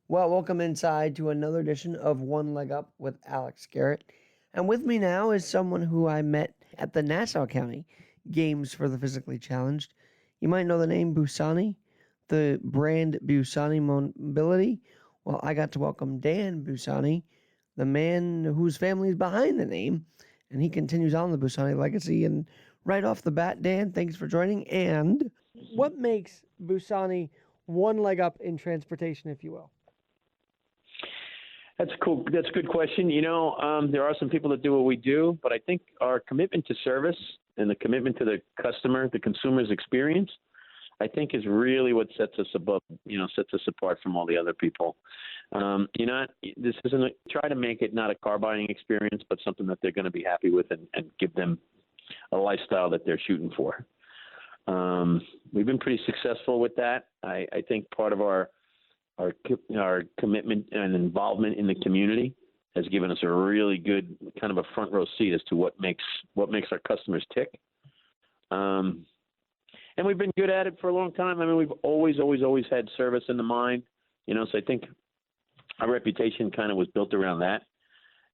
Well, welcome inside to another edition of One Leg Up with Alex Garrett. And with me now is someone who I met at the Nassau County Games for the Physically Challenged. You might know the name Busani, the brand Busani Mobility. Well, I got to welcome Dan Bussani, the man whose family is behind the name, and he continues on the Busani legacy. And right off the bat, Dan, thanks for joining. And what makes Busani one leg up in transportation, if you will? That's cool. That's a good question. There are some people that do what we do, but I think our commitment to service and the commitment to the customer, the consumer's experience, I think is really what sets us apart from all the other people. This isn't try to make it not a car buying experience, but something that they're going to be happy with and give them a lifestyle that they're shooting for. We've been pretty successful with that. I think part of our commitment and involvement in the community has given us a really good kind of a front row seat as to what makes our customers tick. And we've been good at it for a long time. I mean, we've always had service in the mind, so I think our reputation kind of was built around that.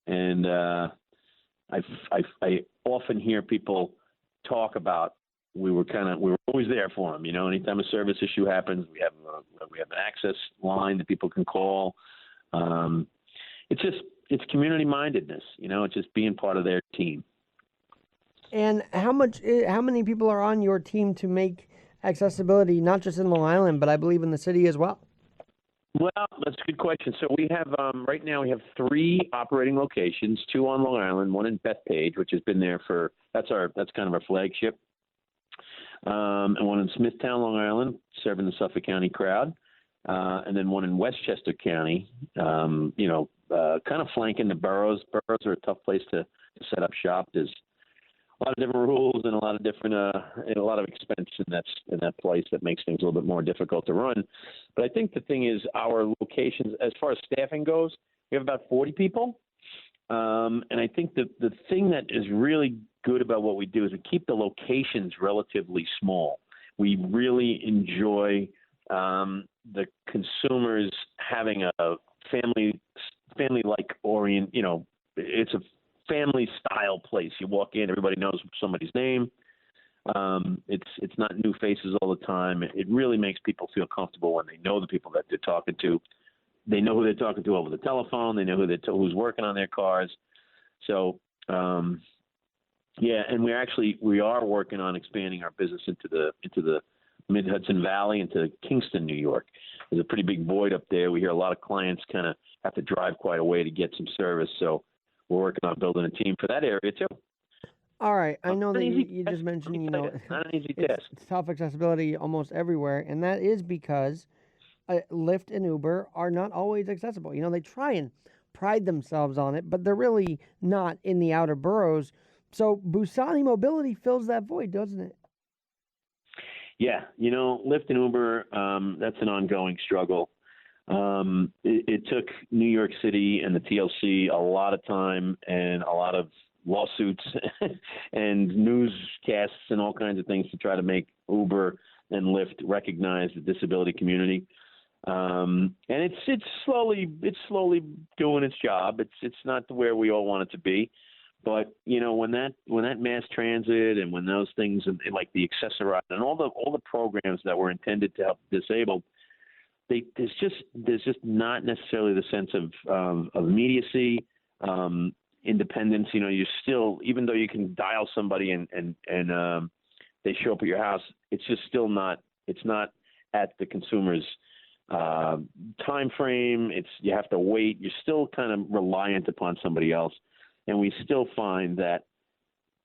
And I often hear people talk about we were always there for them. Anytime a service issue happens, we have an access line that people can call. It's community mindedness. It's just being part of their team. And how many people are on your team to make accessibility not just in Long Island, but I believe in the city as well? Well, that's a good question. So we have right now we have 3 operating locations, 2 on Long Island, one in Bethpage, which has been there that's kind of our flagship. And one in Smithtown, Long Island, serving the Suffolk County crowd, and then one in Westchester County, kind of flanking the boroughs. Boroughs are a tough place to set up shop. There's a lot of different rules and a lot of different and a lot of expense in that place that makes things a little bit more difficult to run. But I think the thing is our locations, as far as staffing goes, we have about 40 people. And I think the thing that is really good about what we do is we keep the locations relatively small. We really enjoy the consumers having a family-like orient. It's a family-style place. You walk in, everybody knows somebody's name. It's not new faces all the time. It really makes people feel comfortable when they know the people that they're talking to. They know who they're talking to over the telephone. They know who's working on their cars. So, and we are working on expanding our business into the Mid-Hudson Valley, into Kingston, New York. There's a pretty big void up there. We hear a lot of clients kind of have to drive quite a way to get some service. So we're working on building a team for that area too. All right. I know that you just mentioned, it's not an easy test. It's tough accessibility almost everywhere, and that is because Lyft and Uber are not always accessible. They try and pride themselves on it, but they're really not in the outer boroughs. So Busani Mobility fills that void, doesn't it? Yeah, Lyft and Uber, that's an ongoing struggle. It took New York City and the TLC a lot of time and a lot of lawsuits and newscasts and all kinds of things to try to make Uber and Lyft recognize the disability community. And it's slowly doing its job. It's not where we all want it to be, but when that mass transit and when those things and like the Accessorize and all the programs that were intended to help disabled, there's just not necessarily the sense of immediacy, independence. You still, even though you can dial somebody and they show up at your house, it's just still not. It's not at the consumer's time frame. You have to wait. You're still kind of reliant upon somebody else, and we still find that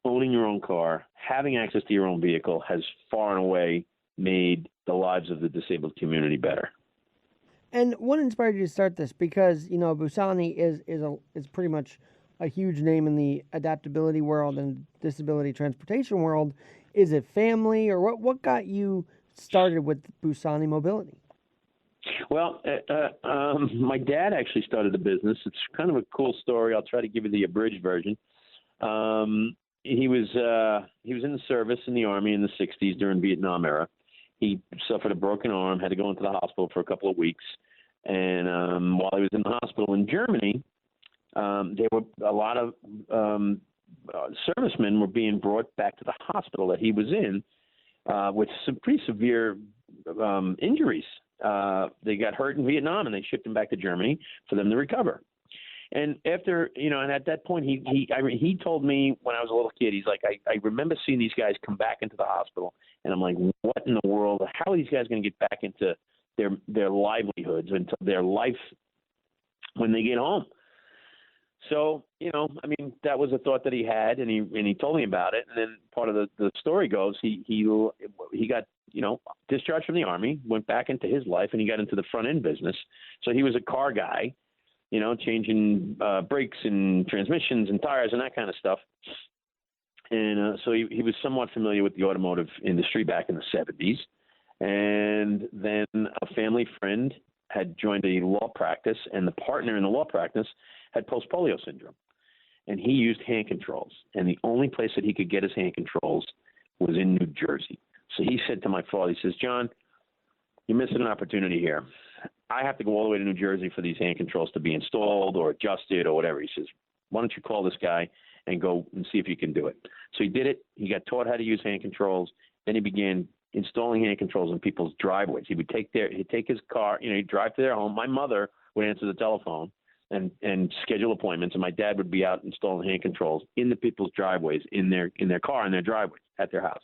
owning your own car, having access to your own vehicle, has far and away made the lives of the disabled community better. And what inspired you to start this? Because Busani is pretty much a huge name in the adaptability world and disability transportation world. Is it family, or what got you started with Busani Mobility? Well, my dad actually started a business. It's kind of a cool story. I'll try to give you the abridged version. He was in the service in the Army in the 60s during Vietnam era. He suffered a broken arm, had to go into the hospital for a couple of weeks, And while he was in the hospital in Germany, there were a lot of servicemen were being brought back to the hospital that he was in with some pretty severe injuries. They got hurt in Vietnam, and they shipped him back to Germany for them to recover. And after, and at that point, he told me when I was a little kid, he's like, I remember seeing these guys come back into the hospital, and I'm like, what in the world? How are these guys going to get back into their livelihoods, into their life when they get home? So, that was a thought that he had, and he told me about it. And then part of the story goes, he got, discharged from the Army, went back into his life, and he got into the front end business. So he was a car guy, changing brakes and transmissions and tires and that kind of stuff. And so he was somewhat familiar with the automotive industry back in the 70s. And then a family friend had joined a law practice, and the partner in the law practice had post-polio syndrome. And he used hand controls. And the only place that he could get his hand controls was in New Jersey. So he said to my father, he says, John, you're missing an opportunity here. I have to go all the way to New Jersey for these hand controls to be installed or adjusted or whatever. He says, why don't you call this guy and go and see if you can do it? So he did it. He got taught how to use hand controls. Then he began installing hand controls in people's driveways. He'd take his car, he'd drive to their home. My mother would answer the telephone and schedule appointments, and my dad would be out installing hand controls in the people's driveways, in their car, in their driveways, at their house.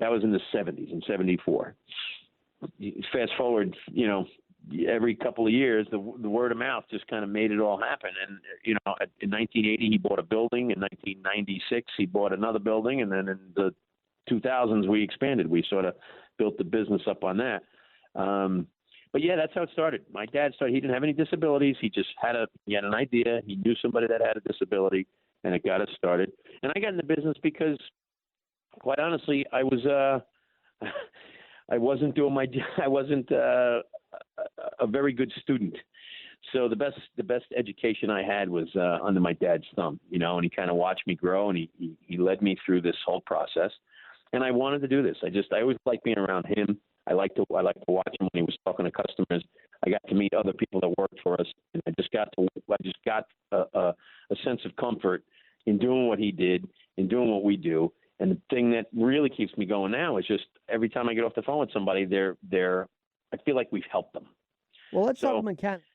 That was in the 70s, in 74. Fast forward, every couple of years, the word of mouth just kind of made it all happen. And, in 1980, he bought a building. In 1996, he bought another building. And then in the 2000s, we expanded. We sort of built the business up on that. But yeah, that's how it started. My dad started, he didn't have any disabilities. He just had an idea. He knew somebody that had a disability, and it got us started. And I got in the business because, quite honestly, I wasn't a very good student. So the best education I had was under my dad's thumb, and he kind of watched me grow, and he led me through this whole process. And I wanted to do this. I always liked being around him. I like to watch him when he was talking to customers. I got to meet other people that worked for us, and I just got a sense of comfort in doing what he did, in doing what we do. And the thing that really keeps me going now is just every time I get off the phone with somebody, I feel like we've helped them. Well, let's talk mechanics.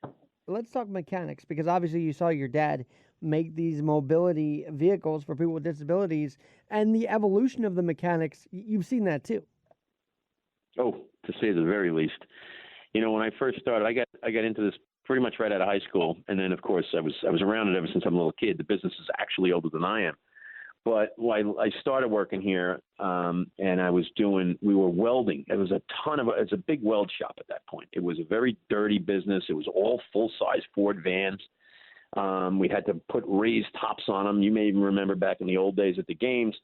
Let's talk mechanics, because obviously you saw your dad make these mobility vehicles for people with disabilities, and the evolution of the mechanics. You've seen that too. Oh, to say the very least. When I first started, I got into this pretty much right out of high school, and then of course I was around it ever since I'm a little kid. The business is actually older than I am. But I started working here, and we were welding. It's a big weld shop at that point. It was a very dirty business. It was all full-size Ford vans. We had to put raised tops on them. You may even remember back in the old days at the games,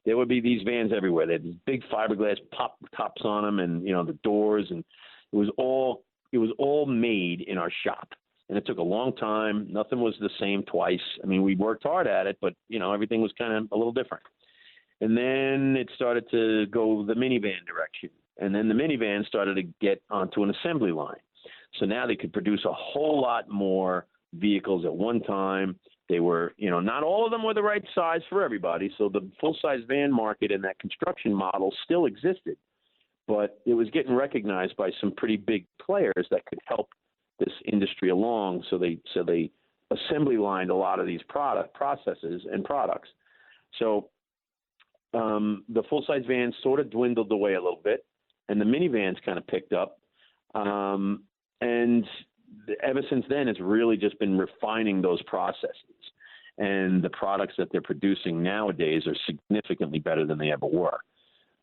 there would be these vans everywhere. They had these big fiberglass pop tops on them, and the doors, and it was all made in our shop. And it took a long time. Nothing was the same twice. I mean, we worked hard at it, but, everything was kind of a little different. And then it started to go the minivan direction. And then the minivan started to get onto an assembly line. So now they could produce a whole lot more vehicles at one time. They were, not all of them were the right size for everybody. So the full-size van market and that construction model still existed. But it was getting recognized by some pretty big players that could help this industry along, so they assembly lined a lot of these processes and products. So the full size vans sort of dwindled away a little bit, and the minivans kind of picked up. And ever since then, it's really just been refining those processes. And the products that they're producing nowadays are significantly better than they ever were.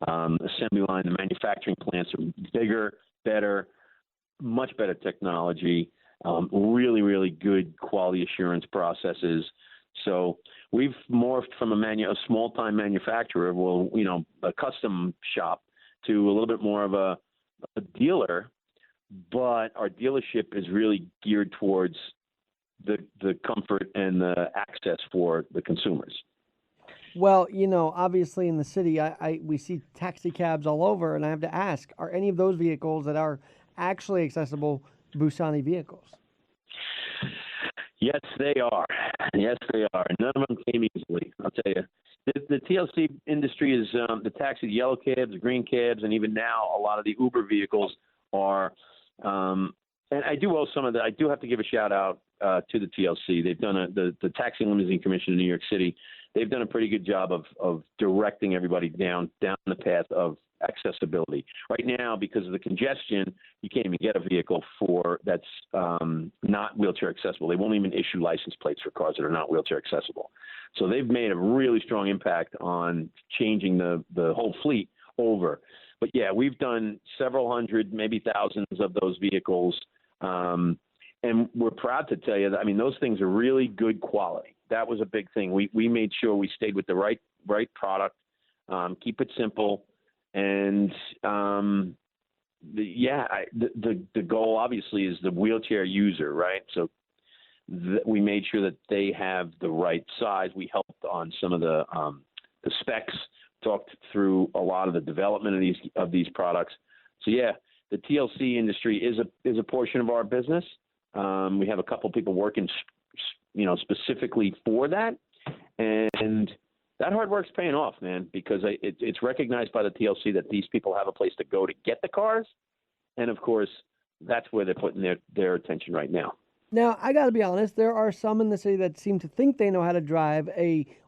Assembly line, the manufacturing plants are bigger, better, much better technology, really, really good quality assurance processes. So we've morphed from a small-time manufacturer, a custom shop, to a little bit more of a dealer. But our dealership is really geared towards the comfort and the access for the consumers. Well, obviously in the city, we see taxi cabs all over, and I have to ask, are any of those vehicles that are actually accessible Busani vehicles. Yes, they are. Yes, they are. None of them came easily. I'll tell you. The TLC industry is the taxi, yellow cabs, green cabs, and even now a lot of the Uber vehicles are. And I do owe some of that. I do have to give a shout out to the TLC. They've done the Taxi and Limousine Commission in New York City. They've done a pretty good job of directing everybody down the path of accessibility. Right now, because of the congestion, you can't even get a vehicle that's not wheelchair accessible. They won't even issue license plates for cars that are not wheelchair accessible. So they've made a really strong impact on changing the whole fleet over. But yeah, we've done several hundred, maybe thousands of those vehicles. And we're proud to tell you that, I mean, those things are really good quality. That was a big thing. We made sure we stayed with the right product, keep it simple. And the goal obviously is the wheelchair user, right? So we made sure that they have the right size. We helped on some of the specs, talked through a lot of the development of these products. So yeah, the TLC industry is a portion of our business. We have a couple people working, specifically for that, and that hard work's paying off, man, because it's recognized by the TLC that these people have a place to go to get the cars, and of course, that's where they're putting their attention right now. Now, I got to be honest, there are some in the city that seem to think they know how to drive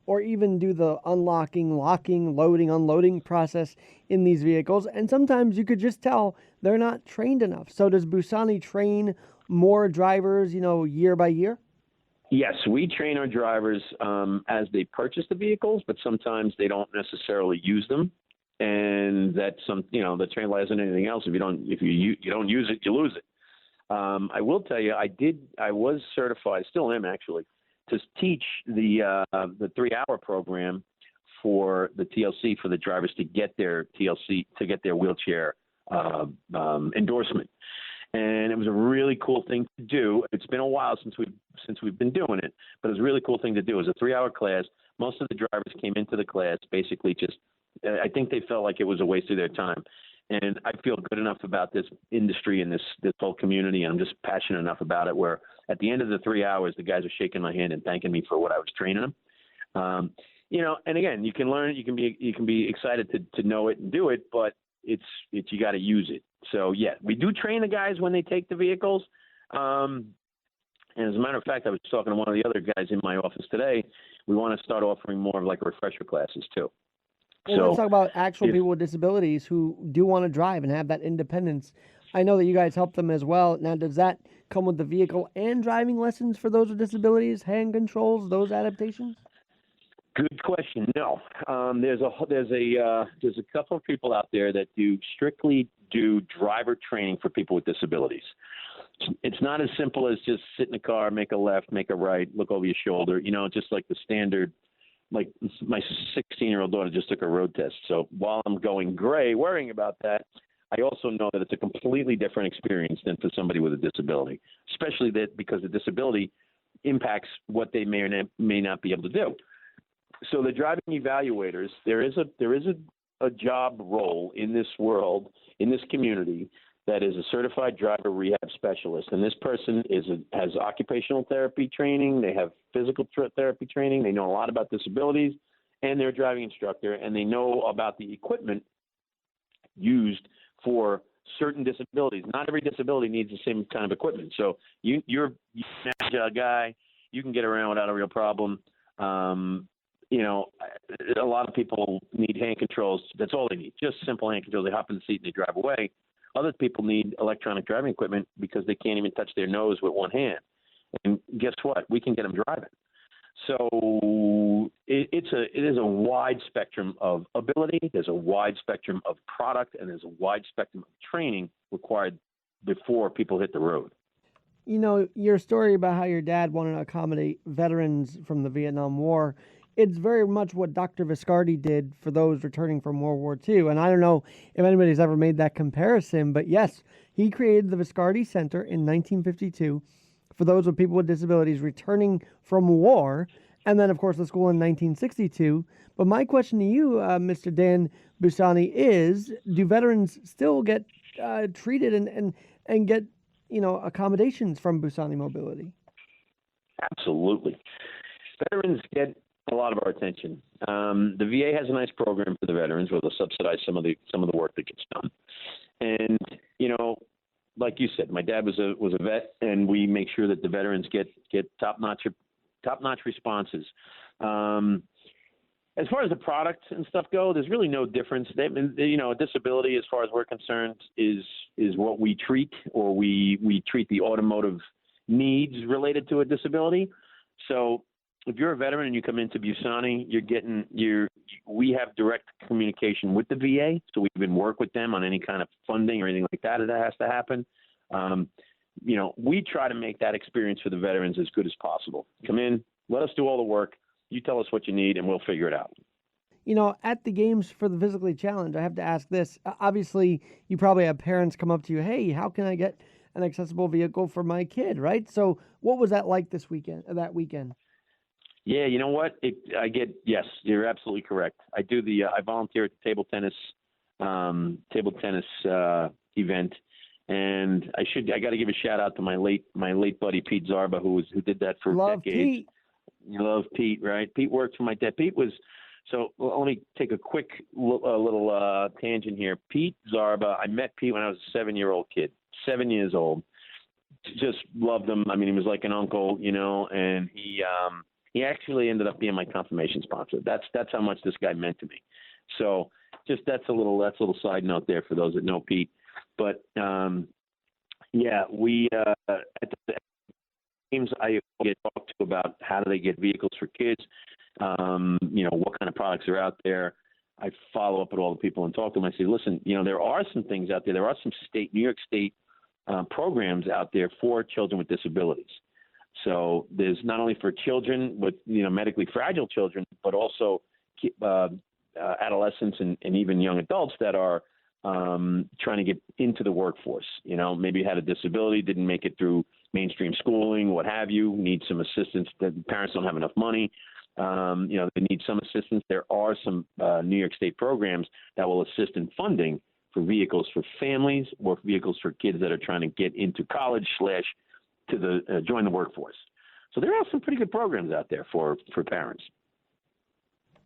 or even do the unlocking, locking, loading, unloading process in these vehicles. And sometimes you could just tell they're not trained enough. So does Busani train more drivers, year by year? Yes, we train our drivers as they purchase the vehicles, but sometimes they don't necessarily use them. And that's the train lies in anything else. If you don't use it, you lose it. I will tell you, I was certified, still am actually, to teach the 3-hour program for the TLC for the drivers to get their TLC, to get their wheelchair endorsement. And it was a really cool thing to do. It's been a while since we've been doing it, but it was a really cool thing to do. It was a 3-hour class. Most of the drivers came into the class basically I think they felt like it was a waste of their time. And I feel good enough about this industry and this whole community, and I'm just passionate enough about it where at the end of the 3 hours, the guys are shaking my hand and thanking me for what I was training them. And again, you can learn it. You can be excited to know it and do it, but it's you got to use it. So yeah, we do train the guys when they take the vehicles. And as a matter of fact, I was talking to one of the other guys in my office today. We want to start offering more of like refresher classes too. Well, let's talk about actual people with disabilities who do want to drive and have that independence. I know that you guys help them as well. Now, does that come with the vehicle and driving lessons for those with disabilities, hand controls, those adaptations? Good question. No, there's a couple of people out there that strictly do driver training for people with disabilities. It's not as simple as just sit in the car, make a left, make a right, look over your shoulder. Just like the standard. Like my 16-year-old daughter just took a road test. So while I'm going gray worrying about that, I also know that it's a completely different experience than for somebody with a disability, especially that because the disability impacts what they may or may not be able to do. So the driving evaluators, there is a job role in this world, in this community, that is a certified driver rehab specialist. And this person has occupational therapy training. They have physical therapy training. They know a lot about disabilities, and they're a driving instructor, and they know about the equipment used for certain disabilities. Not every disability needs the same kind of equipment. So you're an agile guy. You can get around without a real problem. A lot of people need hand controls. That's all they need, just simple hand controls. They hop in the seat and they drive away. Other people need electronic driving equipment because they can't even touch their nose with one hand. And guess what? We can get them driving. So it is a wide spectrum of ability. There's a wide spectrum of product, and there's a wide spectrum of training required before people hit the road. Your story about how your dad wanted to accommodate veterans from the Vietnam War, it's very much what Dr. Viscardi did for those returning from World War II. And I don't know if anybody's ever made that comparison, but yes, he created the Viscardi Center in 1952 for those with people with disabilities returning from war. And then, of course, the school in 1962. But my question to you, Mr. Dan Bussani, is do veterans still get treated and get accommodations from Busani Mobility? Absolutely. Veterans get a lot of our attention. The VA has a nice program for the veterans where they'll subsidize some of the work that gets done. And like you said, my dad was a vet, and we make sure that the veterans get top notch responses. As far as the product and stuff go, there's really no difference. A disability, as far as we're concerned, is what we treat, or we treat the automotive needs related to a disability. So if you're a veteran and you come into Busani, we have direct communication with the VA, so we can work with them on any kind of funding or anything like that has to happen. We try to make that experience for the veterans as good as possible. Come in, let us do all the work. You tell us what you need, and we'll figure it out. At the games for the physically challenged, I have to ask this. Obviously, you probably have parents come up to you, hey, how can I get an accessible vehicle for my kid, right? So what was that like that weekend? Yeah, you know what? Yes, you're absolutely correct. I volunteer at the table tennis event, and I got to give a shout out to my late buddy Pete Zarba, who did that for decades. Pete. You love Pete, right? Pete worked for my dad. Let me take a quick little tangent here. Pete Zarba, I met Pete when I was a 7-year-old kid, 7 years old. Just loved him. I mean, he was like an uncle, and he actually ended up being my confirmation sponsor. That's how much this guy meant to me. So that's a little side note there for those that know Pete. But we at the games I get talked to about how do they get vehicles for kids, what kind of products are out there. I follow up with all the people and talk to them. I say, listen, there are some things out there. There are some New York State programs out there for children with disabilities. So there's not only for children with medically fragile children, but also adolescents and even young adults that are trying to get into the workforce. Maybe had a disability, didn't make it through mainstream schooling, what have you, need some assistance. The parents don't have enough money. They need some assistance. There are some New York State programs that will assist in funding for vehicles for families or vehicles for kids that are trying to get into college / join the workforce. So there are some pretty good programs out there for parents.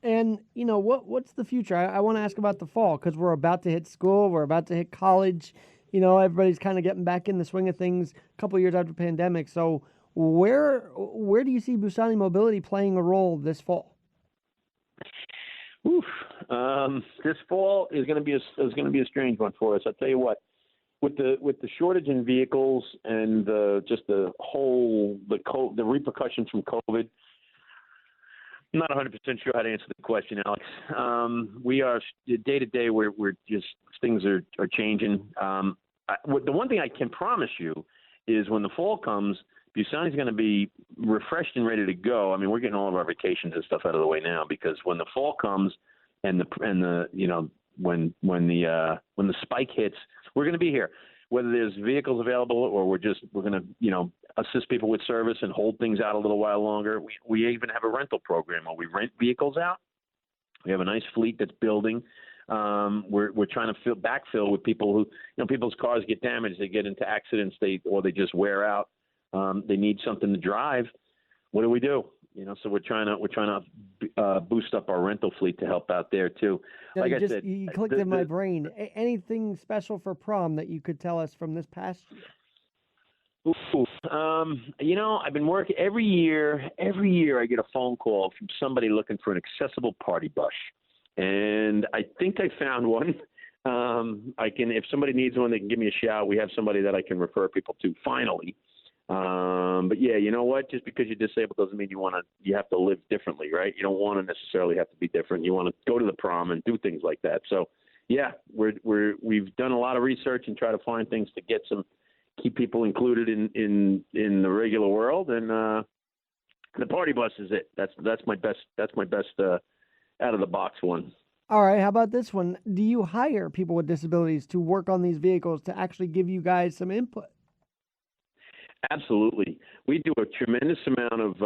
And what's the future? I want to ask about the fall, because we're about to hit school, we're about to hit college. Everybody's kind of getting back in the swing of things a couple of years after the pandemic. So where do you see Busani Mobility playing a role this fall? This fall is going to be a strange one for us. I'll tell you what. With the shortage in vehicles and the repercussions from COVID, I'm not 100% sure how to answer the question, Alex. We are day to day. We're just things are changing. The one thing I can promise you is when the fall comes, Busani's going to be refreshed and ready to go. I mean, we're getting all of our vacations and stuff out of the way now, because when the fall comes and when the spike hits, we're going to be here. Whether there's vehicles available or we're going to assist people with service and hold things out a little while longer. We even have a rental program where we rent vehicles out. We have a nice fleet that's building. We're trying to backfill with people who, people's cars get damaged, they get into accidents, they just wear out. They need something to drive. What do? So we're trying to boost up our rental fleet to help out there too. Like I said, you clicked in my brain. Anything special for prom that you could tell us from this past year? I've been working every year. I get a phone call from somebody looking for an accessible party bus, and I think I found one. If somebody needs one, they can give me a shout. We have somebody that I can refer people to finally. But yeah, you know what? Just because you're disabled doesn't mean you have to live differently, right? You don't want to necessarily have to be different. You want to go to the prom and do things like that. So yeah, we've done a lot of research and try to find things to keep people included in the regular world. And, the party bus is it. That's my best out of the box one. All right. How about this one? Do you hire people with disabilities to work on these vehicles to actually give you guys some input? Absolutely. We do a tremendous amount of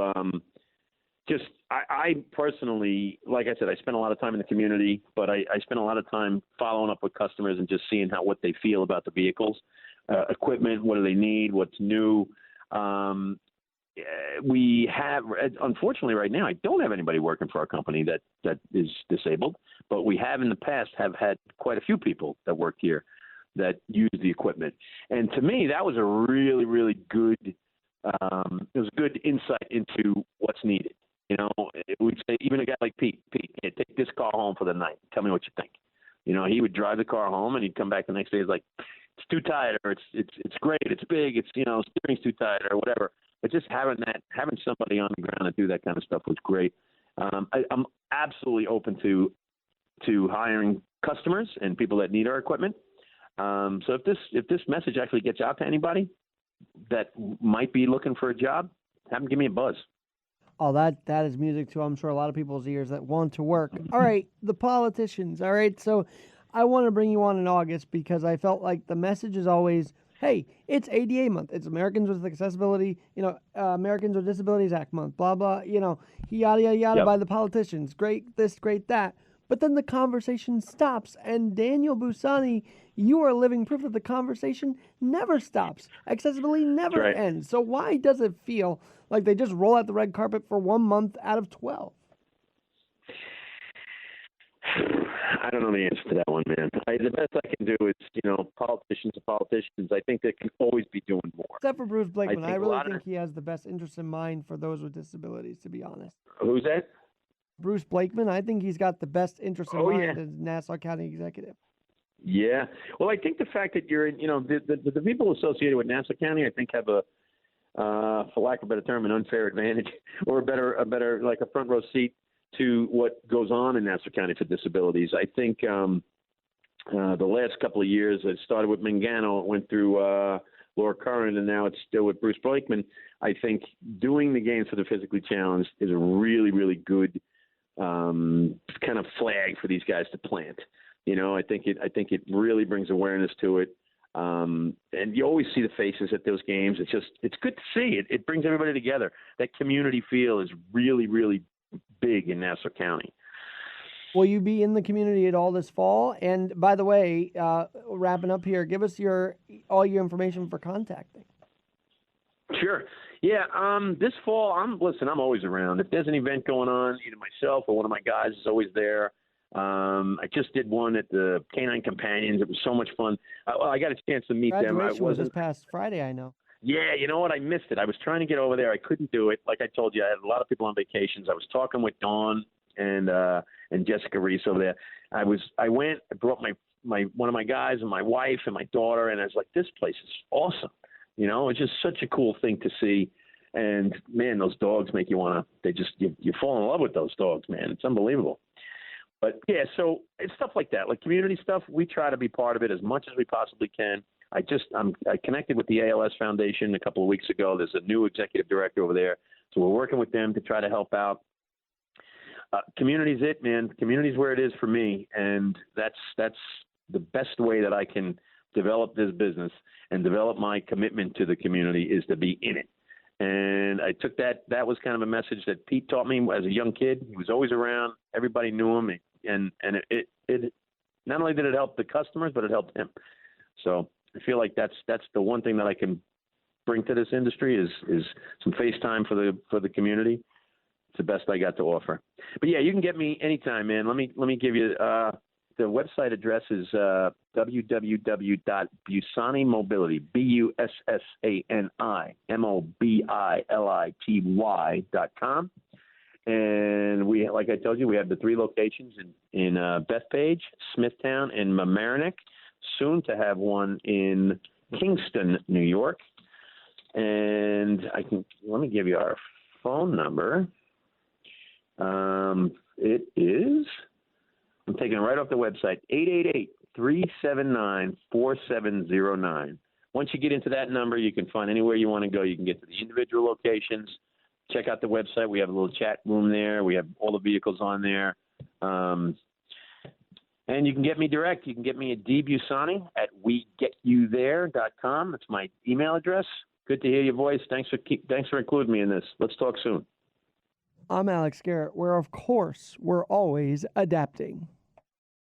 I personally, like I said, I spend a lot of time in the community, but I spend a lot of time following up with customers and just seeing what they feel about the vehicles. equipment. What do they need? What's new? We have, unfortunately, right now, I don't have anybody working for our company that is disabled, but we have in the past have had quite a few people that work here that use the equipment. And to me, that was a really, really good, it was a good insight into what's needed. You know, we'd say, even a guy like Pete, hey, take this car home for the night. Tell me what you think. You know, he would drive the car home and he'd come back the next day. He's like, it's too tight, or it's great, it's big, it's, you know, steering's too tight, or whatever. But just having somebody on the ground to do that kind of stuff was great. I'm absolutely open to hiring customers and people that need our equipment. So if this message actually gets out to anybody that might be looking for a job, have them give me a buzz. Oh, that is music to, I'm sure, a lot of people's ears that want to work. All right, the politicians. All right, so I want to bring you on in August because I felt like the message is always, hey, it's ADA month. It's Americans with Accessibility, Americans with Disabilities Act month, blah, blah, yada, yada, yada, Yep. by the politicians. Great this, great that. But then the conversation stops. And Daniel Bussani, you are living proof that the conversation never stops. Accessibility never Right. ends. So why does it feel like they just roll out the red carpet for 1 month out of 12? I don't know the answer to that one, man. The best I can do is, politicians are politicians. I think they can always be doing more. Except for Bruce Blakeman. I really think of, he has the best interest in mind for those with disabilities, to be honest. Who's that? Bruce Blakeman, I think he's got the best interest in Oh, mind yeah. as Nassau County Executive. Yeah. Well, I think the fact that you're in, the people associated with Nassau County, I think have a, for lack of a better term, an unfair advantage, or a better like a front row seat to what goes on in Nassau County for disabilities. I think the last couple of years, it started with Mangano, it went through Laura Curran, and now it's still with Bruce Blakeman. I think doing the games for the physically challenged is a really, really good kind of flag for these guys to plant. I think it really brings awareness to it. And you always see the faces at those games. It's good to see. It brings everybody together. That community feel is really, really big in Nassau County. Will you be in the community at all this fall? And by the way, wrapping up here, give us all your information for contacting. Sure. Yeah. This fall, I'm always around. If there's an event going on, either myself or one of my guys is always there. I just did one at the Canine Companions. It was so much fun. I got a chance to meet them. Graduation was this past Friday, I know. Yeah, you know what? I missed it. I was trying to get over there. I couldn't do it. Like I told you, I had a lot of people on vacations. I was talking with Dawn and Jessica Reese over there. I went. I brought my one of my guys and my wife and my daughter, and I was like, this place is awesome. It's just such a cool thing to see. And man, those dogs make you want to. You fall in love with those dogs, man. It's unbelievable. But yeah, so it's stuff like that, like community stuff. We try to be part of it as much as we possibly can. I connected with the ALS Foundation a couple of weeks ago. There's a new executive director over there, so we're working with them to try to help out. Community's it, man. Community's where it is for me, and that's the best way that I can develop this business and develop my commitment to the community is to be in it. And I took that. That was kind of a message that Pete taught me as a young kid. He was always around. Everybody knew him, and it not only did it help the customers, but it helped him. So I feel like that's the one thing that I can bring to this industry is some face time for the community. It's the best I got to offer. But yeah, you can get me anytime, man. Let me give you the website address is www.busanimobility BUSSANI MOBILITY.com. And like I told you, we have the 3 locations in Bethpage, Smithtown, and Mamaroneck. Soon to have one in Kingston, New York. And let me give you our phone number. It is, I'm taking it right off the website, 888-379-4709. Once you get into that number, you can find anywhere you want to go. You can get to the individual locations. Check out the website. We have a little chat room there. We have all the vehicles on there. And you can get me direct. You can get me at dbussani@wegetyouthere.com. That's my email address. Good to hear your voice. Thanks for including me in this. Let's talk soon. I'm Alex Garrett, where, of course, we're always adapting.